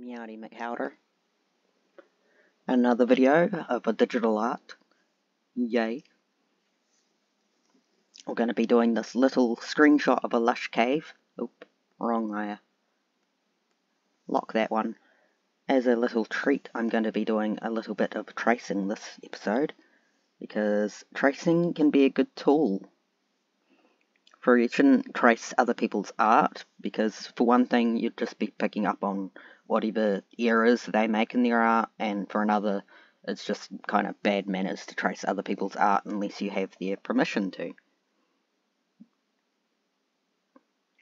Meowdy McHowder. Another video of a digital art. Yay. We're going to be doing this little screenshot of a lush cave. Oop, wrong layer. Lock that one. As a little treat, I'm going to be doing a little bit of tracing this episode, because tracing can be a good tool. You shouldn't trace other people's art, because for one thing, you'd just be picking up on whatever errors they make in their art, and for another, it's just kind of bad manners to trace other people's art unless you have their permission to.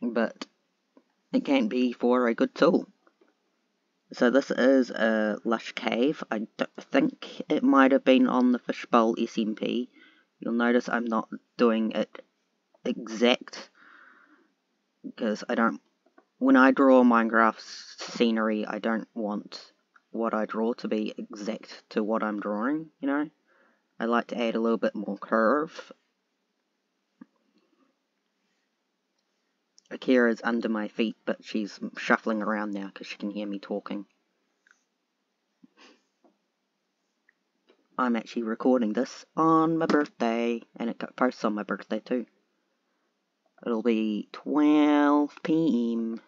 But it can be for a good tool. So this is a lush cave. I think it might have been on the Fishbowl SMP. You'll notice I'm not doing it exact, because when I draw Minecraft scenery, I don't want what I draw to be exact to what I'm drawing, you know? I like to add a little bit more curve. Akira's under my feet, but she's shuffling around now because she can hear me talking. I'm actually recording this on my birthday, and it posts on my birthday too. It'll be 12 PM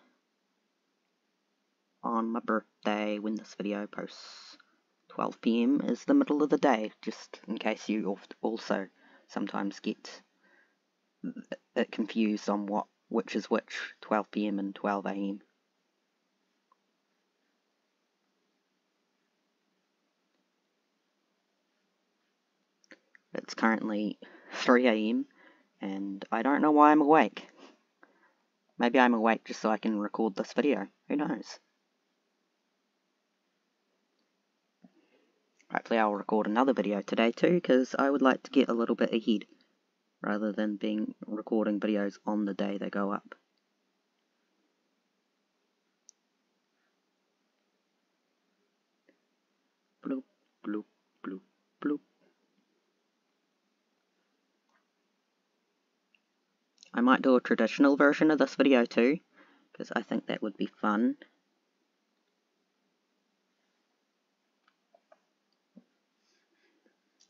on my birthday when this video posts. 12 PM is the middle of the day, just in case you also sometimes get it confused on which is which, 12 PM and 12 AM. It's currently 3 AM, and I don't know why I'm awake. Maybe I'm awake just so I can record this video. Who knows? Hopefully I'll record another video today too, because I would like to get a little bit ahead, rather than recording videos on the day they go up. Bloop, bloop, bloop, bloop. I might do a traditional version of this video too, because I think that would be fun.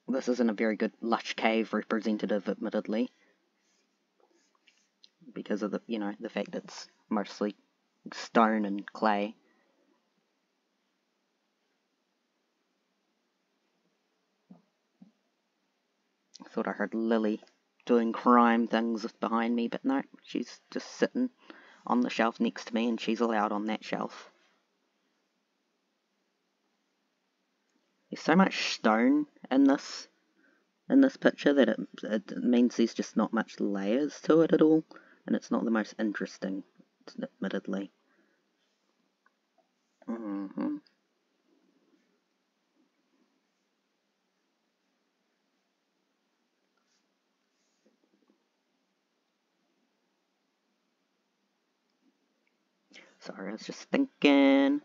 This isn't a very good lush cave representative, admittedly, because of the fact it's mostly stone and clay. I thought I heard Lily doing crime things behind me, but no, she's just sitting on the shelf next to me, and she's allowed on that shelf. There's so much stone in this picture that it means there's just not much layers to it at all, and it's not the most interesting, admittedly. Sorry, I was just thinking.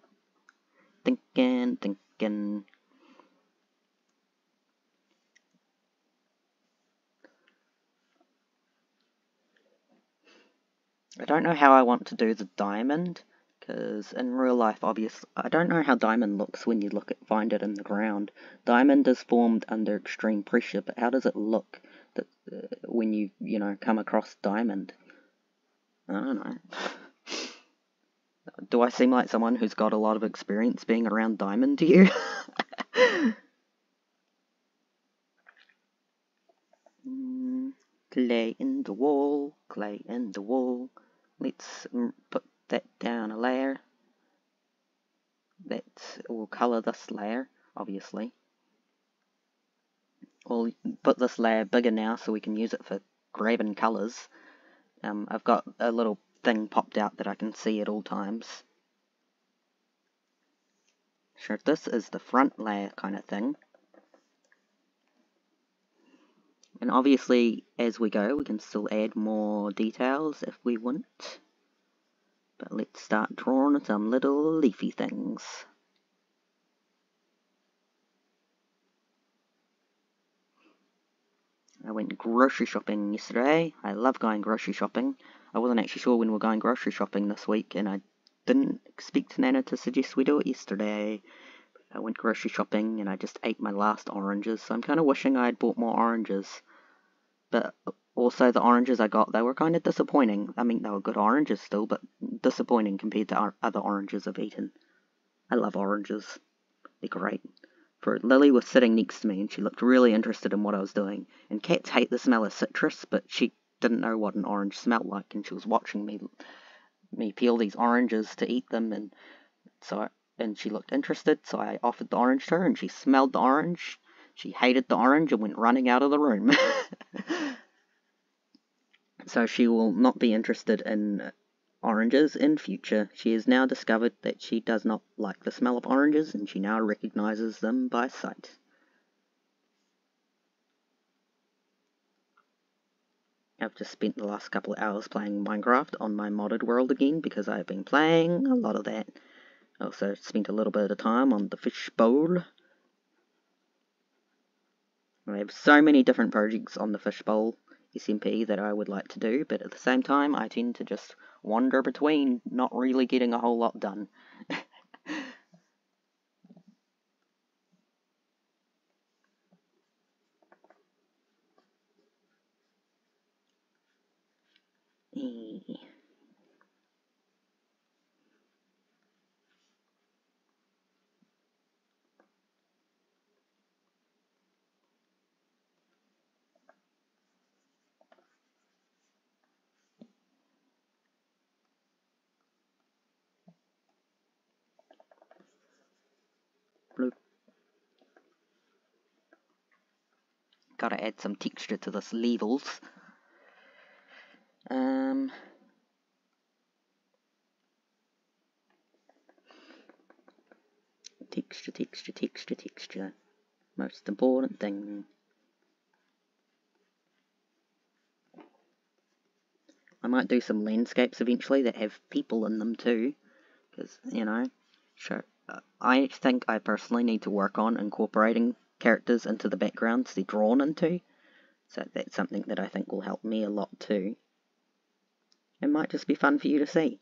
I don't know how I want to do the diamond, because in real life, obviously, I don't know how diamond looks when you find it in the ground. Diamond is formed under extreme pressure, but how does it look when you come across diamond? I don't know. Do I seem like someone who's got a lot of experience being around diamond to you? Clay in the wall, clay in the wall. Let's put that down a layer. That will colour this layer, obviously. We'll put this layer bigger now so we can use it for grabbing colours. I've got a little thing popped out that I can see at all times. Sure, this is the front layer kind of thing. And obviously, as we go, we can still add more details if we want. But let's start drawing some little leafy things. I went grocery shopping yesterday. I love going grocery shopping. I wasn't actually sure when we were going grocery shopping this week, and I didn't expect Nana to suggest we do it yesterday. I went grocery shopping and I just ate my last oranges, so I'm kind of wishing I had bought more oranges. But also the oranges I got, they were kind of disappointing. I mean, they were good oranges still, but disappointing compared to other oranges I've eaten. I love oranges. They're great. For Lily was sitting next to me and she looked really interested in what I was doing. And cats hate the smell of citrus, but she didn't know what an orange smelled like, and she was watching me peel these oranges to eat them, and she looked interested, so I offered the orange to her, and she smelled the orange. She hated the orange and went running out of the room. So she will not be interested in oranges in future. She has now discovered that she does not like the smell of oranges, and she now recognizes them by sight. I've just spent the last couple of hours playing Minecraft on my modded world again, because I've been playing a lot of that. I also spent a little bit of time on the fishbowl. I have so many different projects on the fishbowl SMP that I would like to do, but at the same time I tend to just wander between, not really getting a whole lot done. Bloop. Gotta add some texture to this levels. Texture. Most important thing. I might do some landscapes eventually that have people in them too, because, you know, sure. I think I personally need to work on incorporating characters into the backgrounds they're drawn into, so that's something that I think will help me a lot too. It might just be fun for you to see.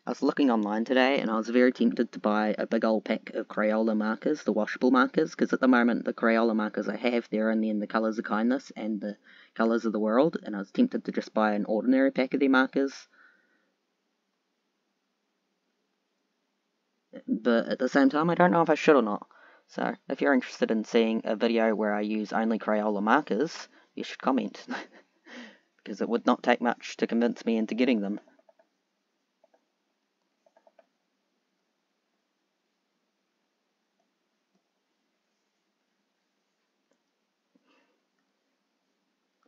I was looking online today and I was very tempted to buy a big old pack of Crayola markers, the washable markers, because at the moment the Crayola markers I have, they're only in the colours of kindness and the colours of the world, and I was tempted to just buy an ordinary pack of their markers. But at the same time, I don't know if I should or not. So if you're interested in seeing a video where I use only Crayola markers, you should comment. Because it would not take much to convince me into getting them.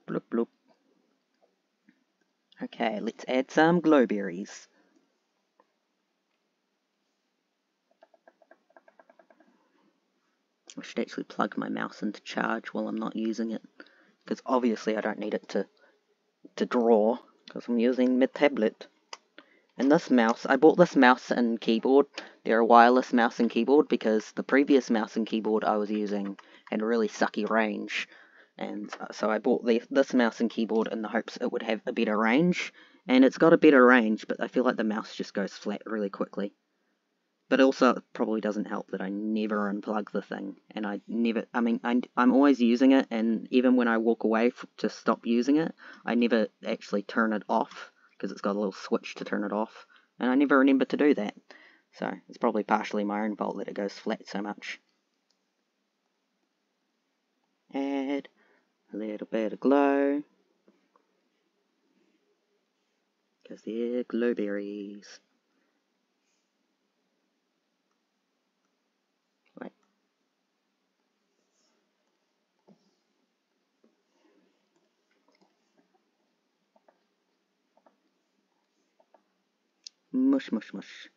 Bloop bloop. Okay, let's add some glowberries. I should actually plug my mouse into charge while I'm not using it, because obviously I don't need it to draw, because I'm using my tablet. And this mouse, I bought this mouse and keyboard. They're a wireless mouse and keyboard because the previous mouse and keyboard I was using had a really sucky range. And so I bought this mouse and keyboard in the hopes it would have a better range. And it's got a better range, but I feel like the mouse just goes flat really quickly. But also, it probably doesn't help that I never unplug the thing. And I'm always using it, and even when I walk away to stop using it, I never actually turn it off, because it's got a little switch to turn it off. And I never remember to do that. So, it's probably partially my own fault that it goes flat so much. Add a little bit of glow, because they're glowberries. Wait. Mush, mush, mush.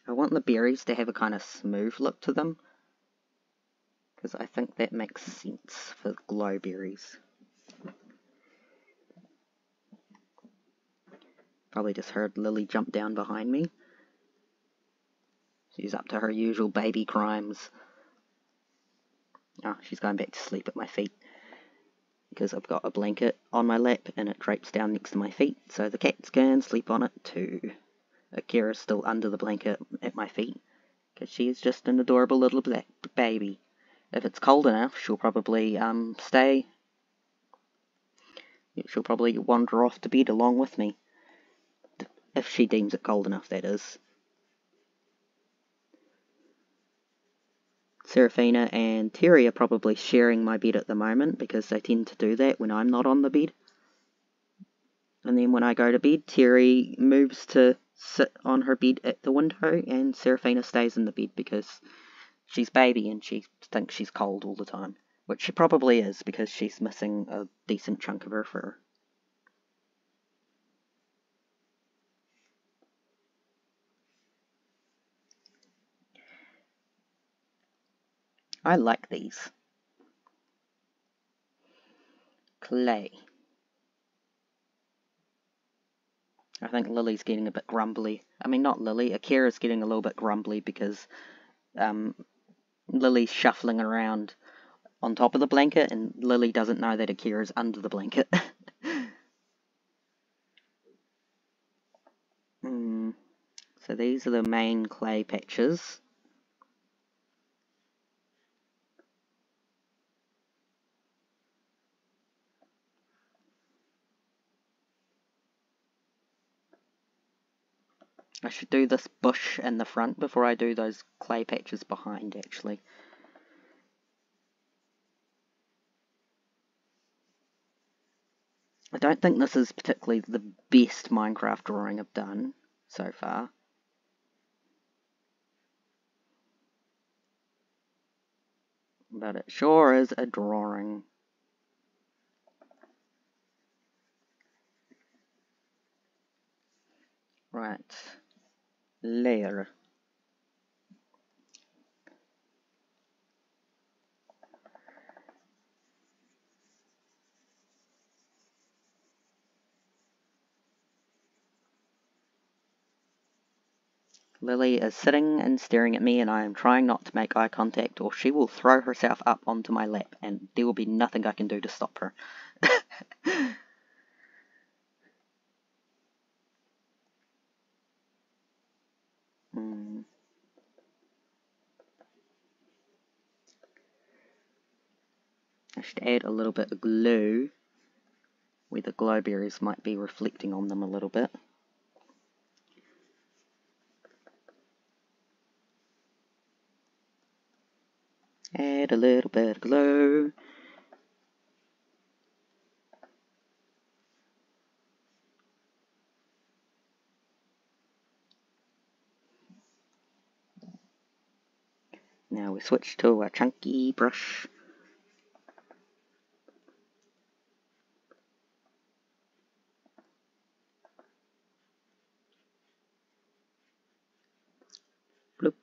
I want the berries to have a kind of smooth look to them, because I think that makes sense for glowberries. Probably just heard Lily jump down behind me. She's up to her usual baby crimes. Oh, she's going back to sleep at my feet. Because I've got a blanket on my lap and it drapes down next to my feet, so the cats can sleep on it too. Akira's still under the blanket at my feet, because she is just an adorable little black baby. If it's cold enough, she'll probably stay. She'll probably wander off to bed along with me. If she deems it cold enough, that is. Serafina and Terry are probably sharing my bed at the moment, because they tend to do that when I'm not on the bed. And then when I go to bed, Terry moves to sit on her bed at the window, and Serafina stays in the bed because she's baby and she thinks she's cold all the time. Which she probably is, because she's missing a decent chunk of her fur. I like these. Clay. I think Lily's getting a bit grumbly. I mean, not Lily, Akira's getting a little bit grumbly because Lily's shuffling around on top of the blanket and Lily doesn't know that Akira's under the blanket. So these are the main clay patches. I should do this bush in the front before I do those clay patches behind, actually. I don't think this is particularly the best Minecraft drawing I've done so far. But it sure is a drawing. Right. Layer. Lily is sitting and staring at me, and I am trying not to make eye contact or she will throw herself up onto my lap and there will be nothing I can do to stop her. I should add a little bit of glue where the glowberries might be reflecting on them a little bit. Add a little bit of glue. Now we switch to a chunky brush. Bloop.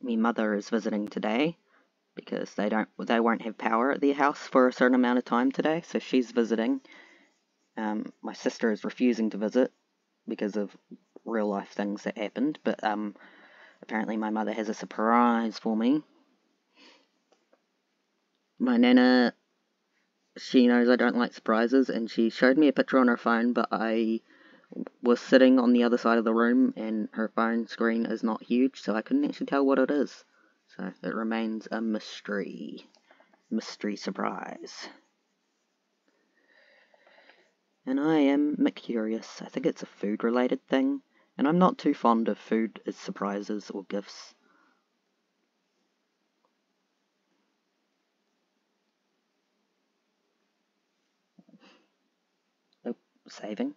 My mother is visiting today because they won't have power at their house for a certain amount of time today, so she's visiting. My sister is refusing to visit because of real life things that happened, but apparently my mother has a surprise for me. My nana, she knows I don't like surprises, and she showed me a picture on her phone, but I was sitting on the other side of the room and her phone screen is not huge, so I couldn't actually tell what it is. So it remains a mystery. Mystery surprise. And I am curious. I think it's a food related thing, and I'm not too fond of food as surprises or gifts. Oh, saving.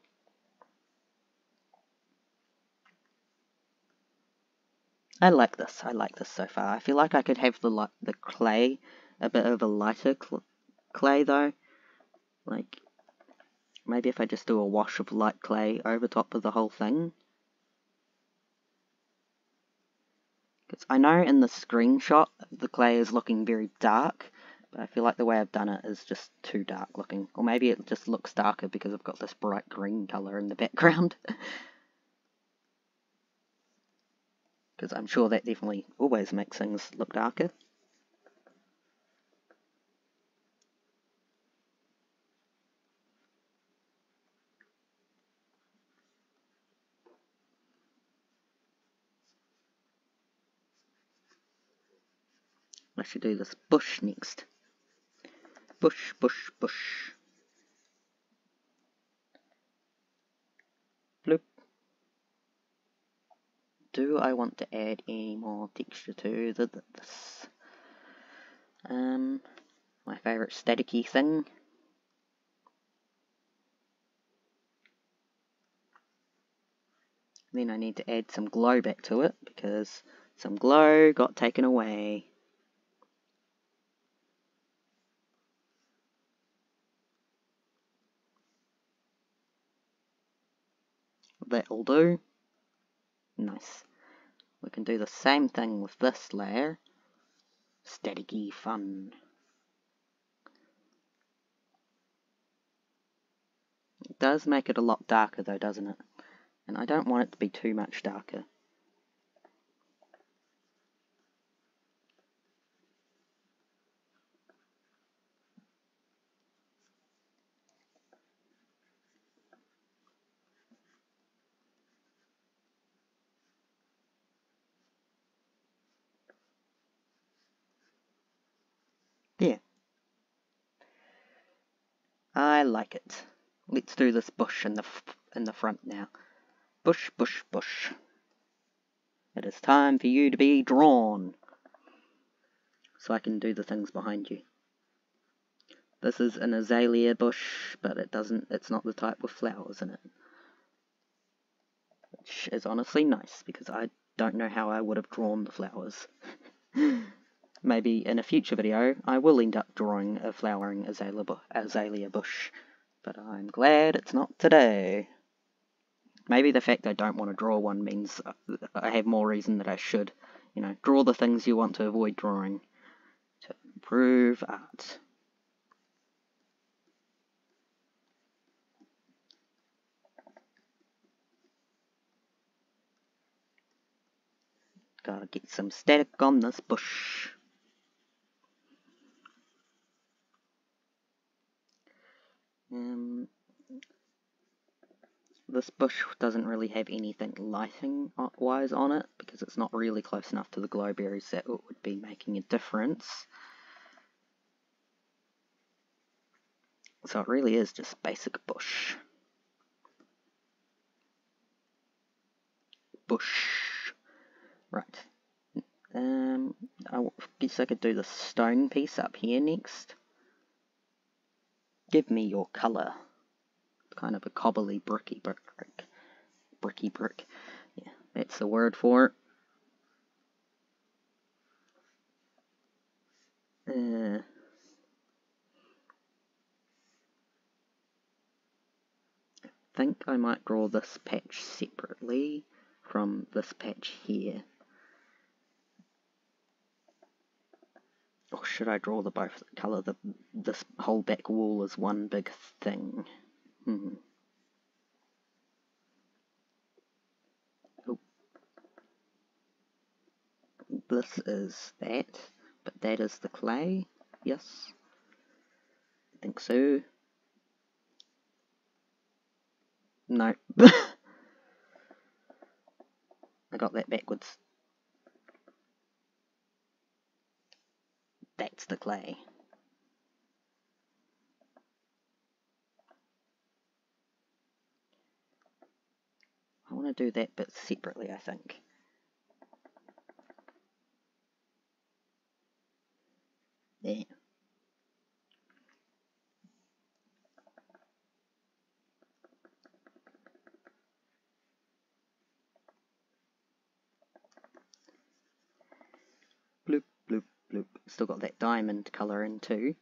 I like this so far. I feel like I could have the clay a bit of a lighter clay though. Like, Maybe if I just do a wash of light clay over top of the whole thing. Because I know in the screenshot the clay is looking very dark, but I feel like the way I've done it is just too dark looking. Or maybe it just looks darker because I've got this bright green colour in the background. Because I'm sure that definitely always makes things look darker. I should do this bush next. Bush, bush, bush. Bloop. Do I want to add any more texture to this? My favourite staticky thing. Then I need to add some glow back to it because some glow got taken away. That'll do. Nice. We can do the same thing with this layer. Staticky fun. It does make it a lot darker though, doesn't it? And I don't want it to be too much darker. There. I like it. Let's do this bush in the front now. Bush, bush, bush. It is time for you to be drawn. So I can do the things behind you. This is an azalea bush, but it's not the type with flowers in it. Which is honestly nice, because I don't know how I would have drawn the flowers. Maybe in a future video I will end up drawing a flowering azalea bush, but I'm glad it's not today. Maybe the fact I don't want to draw one means I have more reason that I should. You know, draw the things you want to avoid drawing to improve art. Gotta get some static on this bush. This bush doesn't really have anything lighting-wise on it, because it's not really close enough to the glowberries that it would be making a difference. So it really is just basic bush. Bush. Right. I guess I could do the stone piece up here next. Give me your colour. Kind of a cobbly bricky brick. Bricky brick. Yeah, that's the word for it. I think I might draw this patch separately from this patch here. Or should I draw the both colour this whole back wall as one big thing? Oh. This is that, but that is the clay. Yes. I think so. No. I got that backwards. That's the clay. I want to do that bit separately, I think. There. Bloop, bloop, bloop. Still got that diamond colour in too.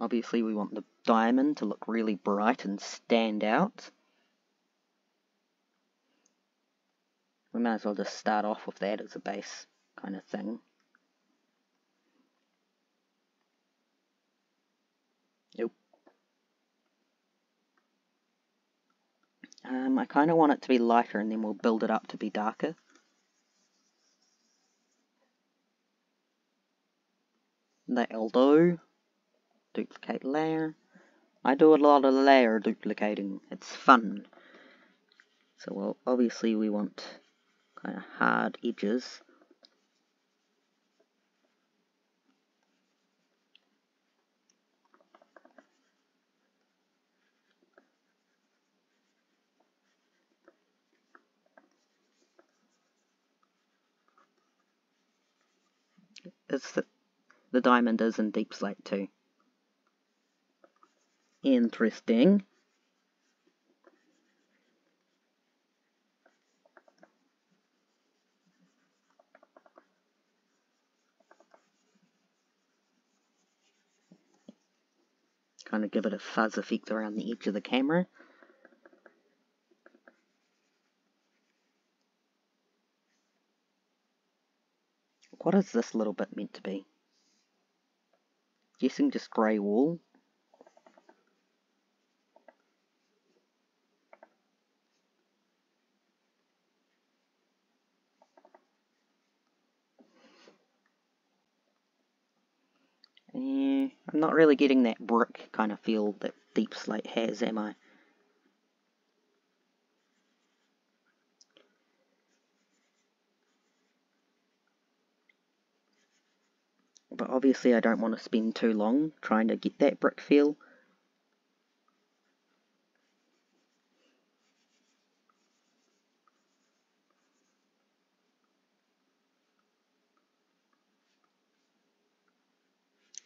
Obviously we want the diamond to look really bright and stand out. We might as well just start off with that as a base kind of thing. Yep. I kind of want it to be lighter and then we'll build it up to be darker. That'll do. Duplicate layer. I do a lot of layer duplicating. It's fun. So well, obviously we want kind of hard edges. The diamond is in deep slate too. Interesting. Kind of give it a fuzz effect around the edge of the camera. What is this little bit meant to be? Guessing just grey wool. I'm not really getting that brick kind of feel that deep slate has, am I? But obviously I don't want to spend too long trying to get that brick feel.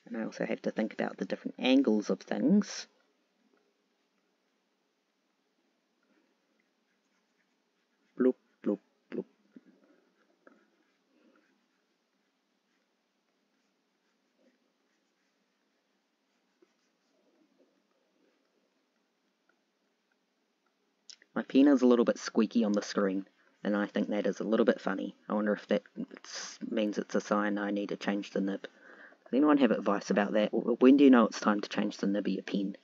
And I also have to think about the different angles of things. Bloop, bloop, bloop. My pen is a little bit squeaky on the screen, and I think that is a little bit funny. I wonder if that means it's a sign I need to change the nib. Does anyone have advice about that? When do you know it's time to change the nib of your pen?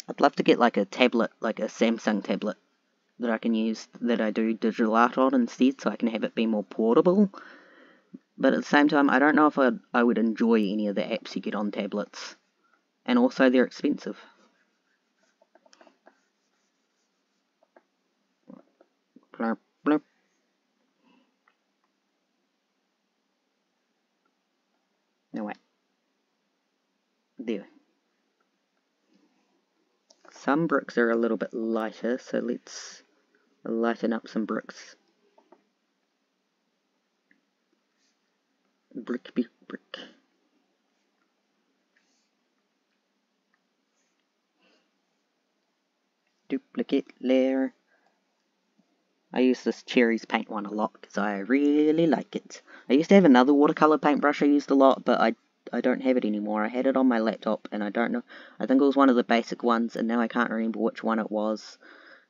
I'd love to get like a tablet, like a Samsung tablet, that I can use, that I do digital art on instead, so I can have it be more portable. But at the same time, I don't know if I would enjoy any of the apps you get on tablets. And also, they're expensive. Blurp, blurp. No, wait. There. Some bricks are a little bit lighter, so let's lighten up some bricks. Brick, brick, brick. Duplicate layer. I use this cherries paint one a lot because I really like it. I used to have another watercolor paintbrush I used a lot, but I don't have it anymore. I had it on my laptop and I don't know. I think it was one of the basic ones and now I can't remember which one it was.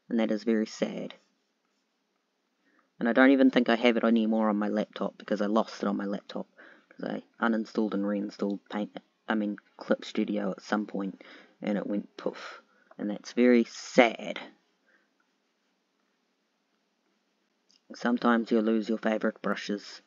And that is very sad. And I don't even think I have it anymore on my laptop because I lost it on my laptop. Because I uninstalled and reinstalled Clip Studio at some point and it went poof. And that's very sad. Sometimes you'll lose your favourite brushes.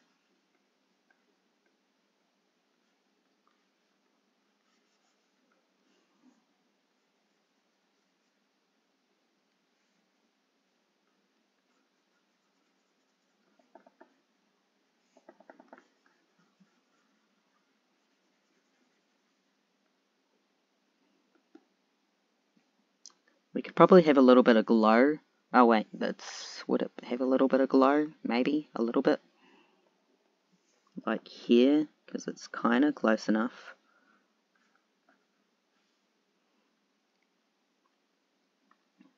We could probably have a little bit of glow. Oh wait, would it have a little bit of glow? Maybe, a little bit. like here, because it's kind of close enough.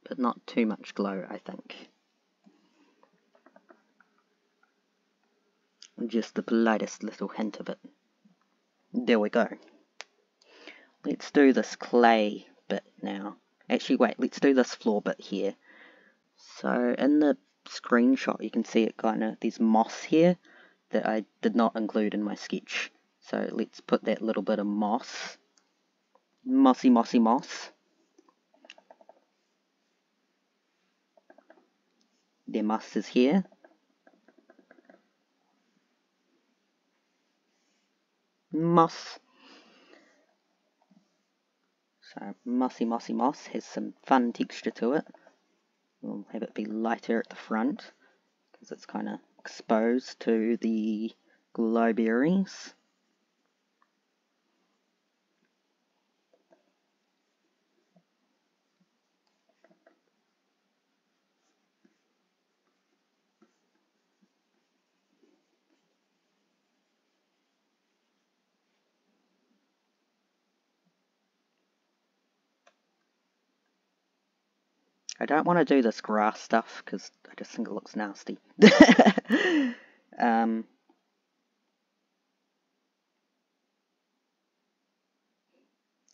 But not too much glow, I think. Just the lightest little hint of it. There we go. Let's do this clay bit now. Actually, wait, let's do this floor bit here. So, in the screenshot, you can see it kind of, there's moss here that I did not include in my sketch. So, let's put that little bit of moss. Mossy, mossy moss. The moss is here. Moss. So, mossy, mossy moss has some fun texture to it. We'll have it be lighter at the front, because it's kind of exposed to the glowberries. I don't want to do this grass stuff, because I just think it looks nasty.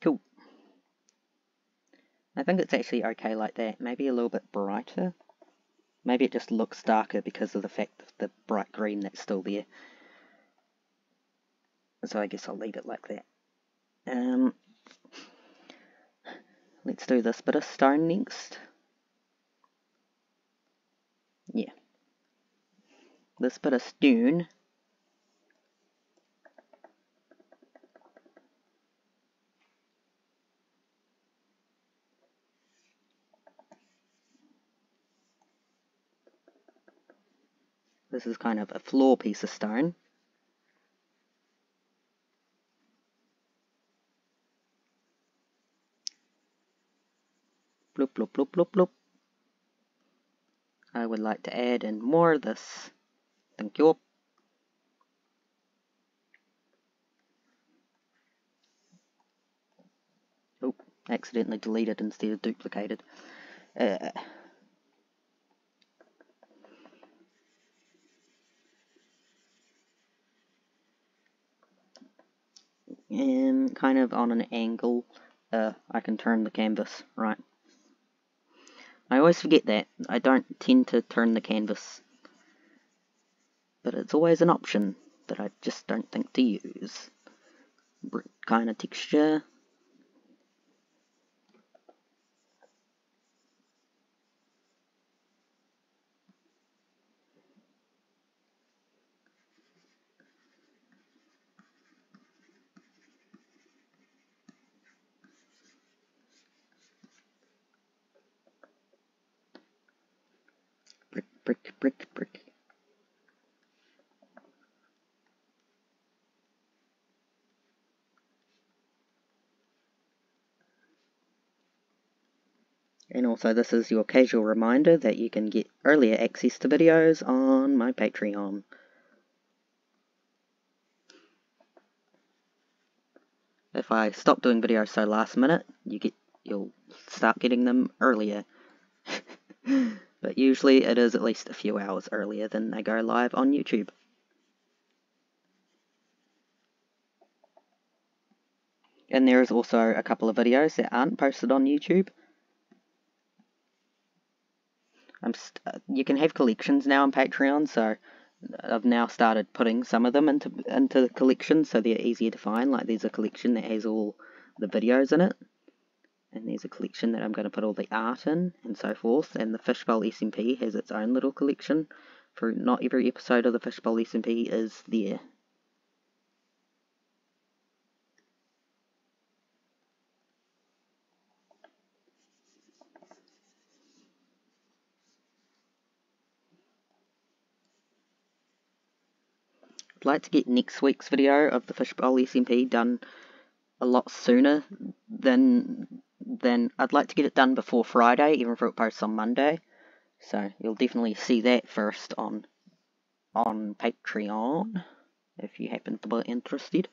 Cool. I think it's actually okay like that. Maybe a little bit brighter. Maybe it just looks darker because of the fact of the bright green that's still there. So I guess I'll leave it like that. Let's do this bit of stone next. Yeah. This bit of stone. This is kind of a floor piece of stone. Bloop, bloop, bloop, bloop, bloop. I would like to add in more of this. Thank you. Oh, accidentally deleted instead of duplicated. And kind of on an angle, I can turn the canvas, right. I always forget that. I don't tend to turn the canvas. But it's always an option that I just don't think to use. Brick kind of texture. Brick, brick, brick, brick. And also this is your casual reminder that you can get earlier access to videos on my Patreon. If I stop doing videos so last minute, you'll start getting them earlier. But usually it is at least a few hours earlier than they go live on YouTube. And there is also a couple of videos that aren't posted on YouTube. You can have collections now on Patreon, so I've now started putting some of them into the collections, so they're easier to find. Like there's a collection that has all the videos in it, and there's a collection that I'm going to put all the art in, and so forth. And the Fishbowl SMP has its own little collection. For not every episode of the Fishbowl SMP is there. I'd like to get next week's video of the Fishbowl SMP done a lot sooner than I'd like to get it done before Friday, even if it posts on Monday. So you'll definitely see that first on Patreon. if you happen to be interested.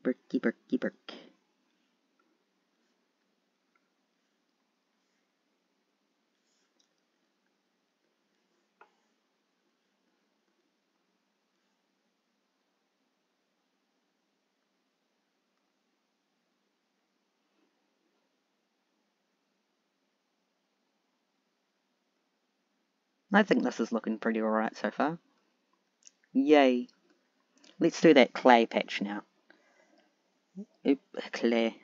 Bricky, bricky, brick. I think this is looking pretty alright so far. Yay. Let's do that clay patch now. Oop, clay.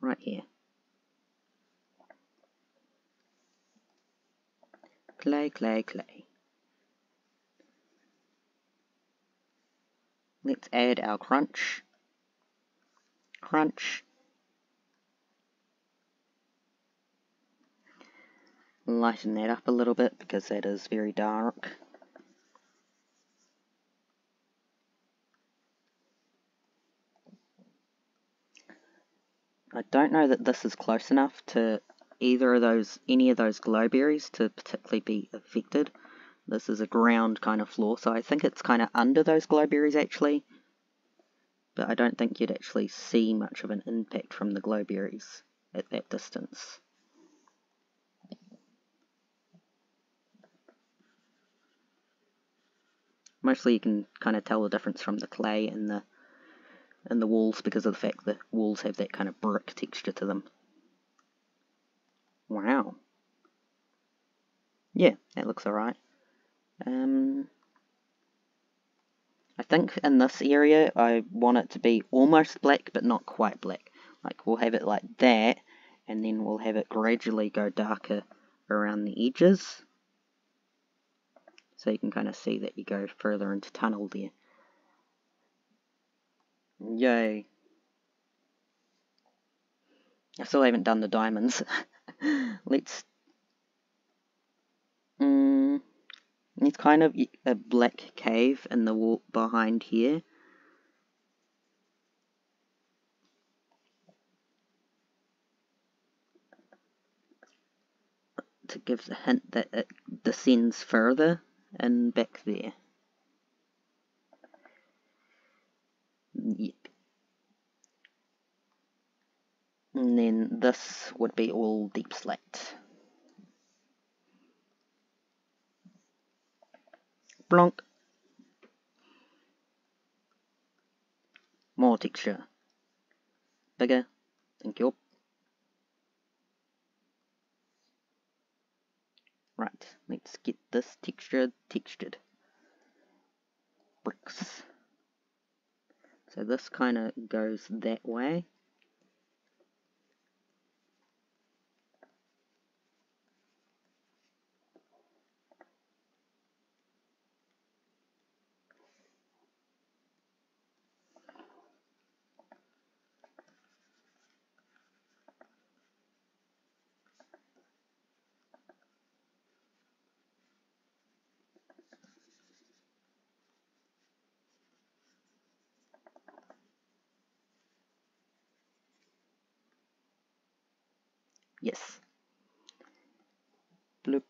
Right here. Clay, clay, clay. Let's add our crunch. Crunch. Lighten that up a little bit because that is very dark. I don't know that this is close enough to any of those glowberries to particularly be affected. This is a ground kind of floor, so I think it's kind of under those glowberries actually. But I don't think you'd actually see much of an impact from the glowberries at that distance. Mostly you can kind of tell the difference from the clay and the walls because of the fact that walls have that kind of brick texture to them. Wow. Yeah, that looks alright. I think in this area I want it to be almost black but not quite black. Like we'll have it like that and then we'll have it gradually go darker around the edges. So you can kind of see that you go further into tunnel there. Yay. I still haven't done the diamonds. Let's it's kind of a black cave in the wall behind here. To give the hint that it descends further and back there. Yep. And then this would be all deep slate. Blonk. More texture. Bigger. Thank you. Right, let's get this textured. Bricks. So this kind of goes that way. Yes. Bloop.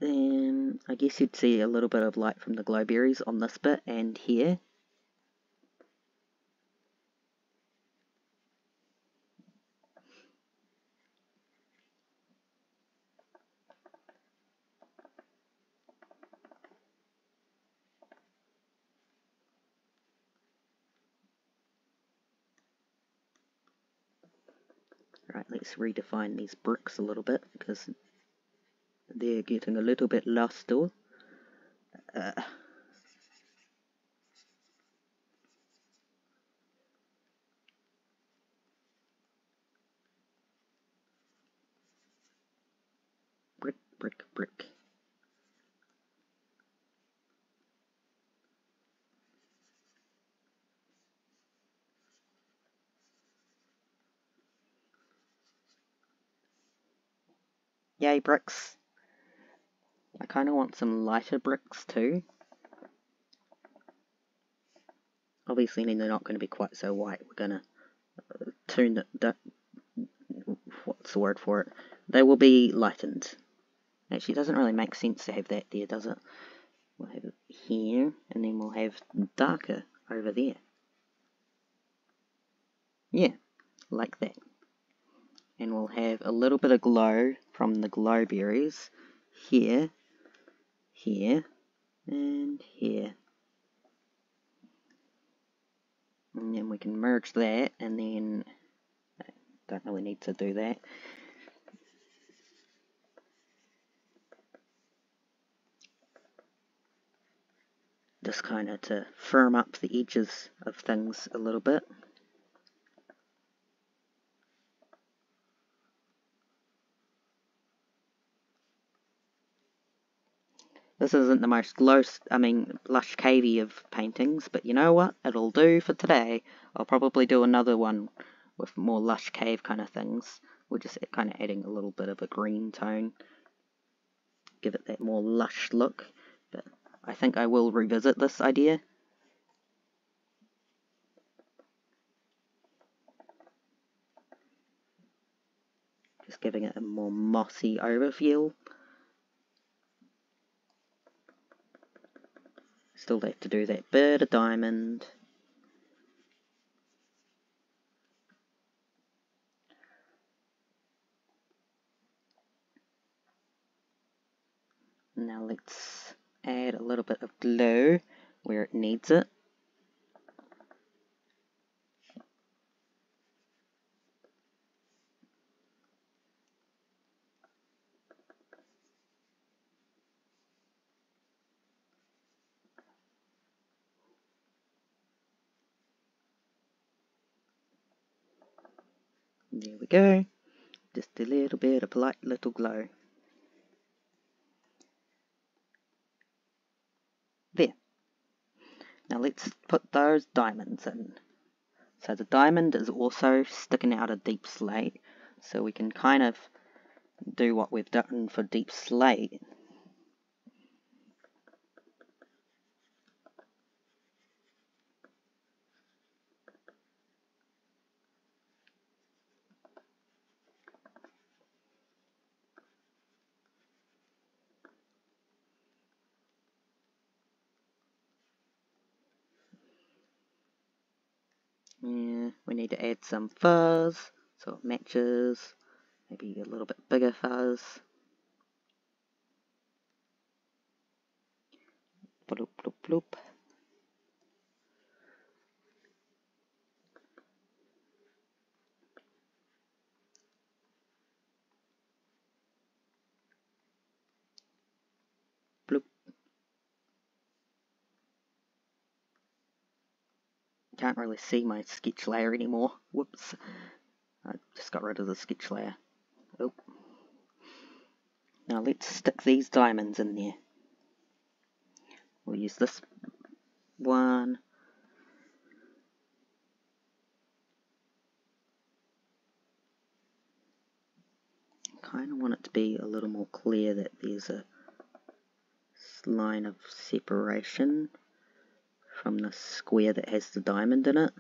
I guess you'd see a little bit of light from the glowberries on this bit and here. Right, let's redefine these bricks a little bit because they're getting a little bit lost though. Brick, brick, brick. Yay, bricks. I kind of want some lighter bricks too. Obviously they're not going to be quite so white. We're going to tune it, what's the word for it? They will be lightened. Actually, it doesn't really make sense to have that there, does it? We'll have it here, and then we'll have darker over there. Yeah, like that. And we'll have a little bit of glow from the glow berries here, here, and here. And then we can merge that, and then don't really need to do that. Just kind of to firm up the edges of things a little bit. This isn't the most lush cavey of paintings, but you know what? It'll do for today. I'll probably do another one with more lush cave kind of things. We're just kind of adding a little bit of a green tone. Give it that more lush look. But I think I will revisit this idea. Just giving it a more mossy overfeel. Still have to do that bit of diamond. Now let's add a little bit of glow where it needs it. There we go. Just a little bit of light little glow. There. Now let's put those diamonds in. So the diamond is also sticking out of deep slate, so we can kind of do what we've done for deep slate. Yeah, we need to add some fuzz so it matches. Maybe a little bit bigger fuzz. Bloop, bloop, bloop. Bloop. Can't really see my sketch layer anymore. Whoops. I just got rid of the sketch layer. Oh. Now let's stick these diamonds in there. We'll use this one. Kind of want it to be a little more clear that there's a line of separation from the square that has the diamond in it.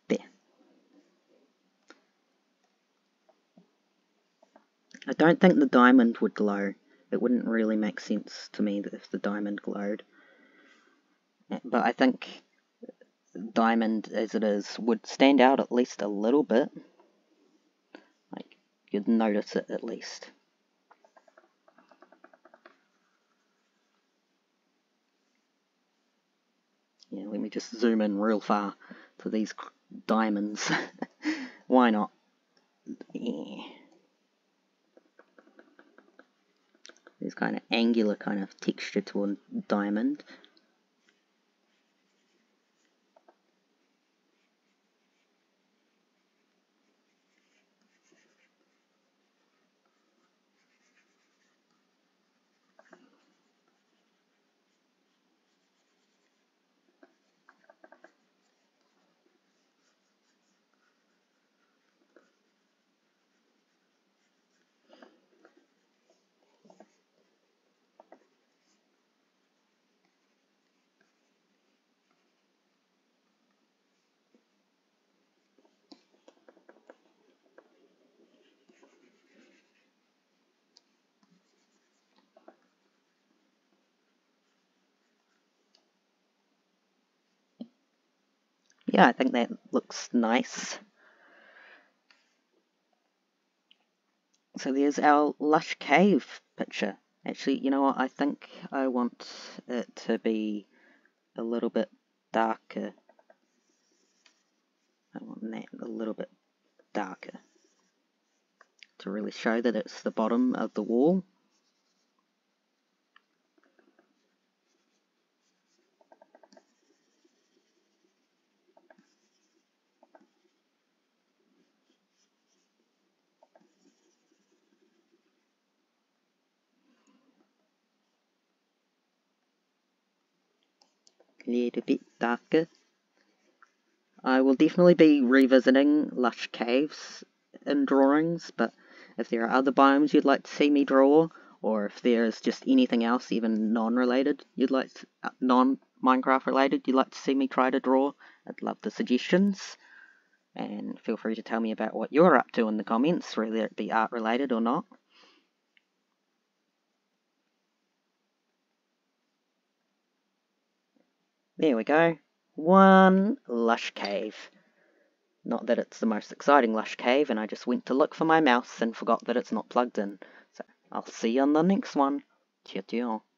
There. I don't think the diamond would glow. It wouldn't really make sense to me if the diamond glowed. But I think diamond as it is would stand out at least a little bit. Like, you'd notice it at least. Yeah, let me just zoom in real far to these diamonds. Why not? Yeah. There's kind of angular kind of texture to a diamond. yeah, I think that looks nice. So there's our lush cave picture. Actually, you know what, I think I want it to be a little bit darker. I want that a little bit darker to really show that it's the bottom of the wall. A little bit darker. I will definitely be revisiting lush caves in drawings, but if there are other biomes you'd like to see me draw, or if there's just anything else, even non-related, non-Minecraft related, you'd like to see me try to draw, I'd love the suggestions. And feel free to tell me about what you're up to in the comments, whether it be art related or not. There we go. One lush cave. Not that it's the most exciting lush cave, and I just went to look for my mouse and forgot that it's not plugged in. So I'll see you on the next one. Ciao, ciao.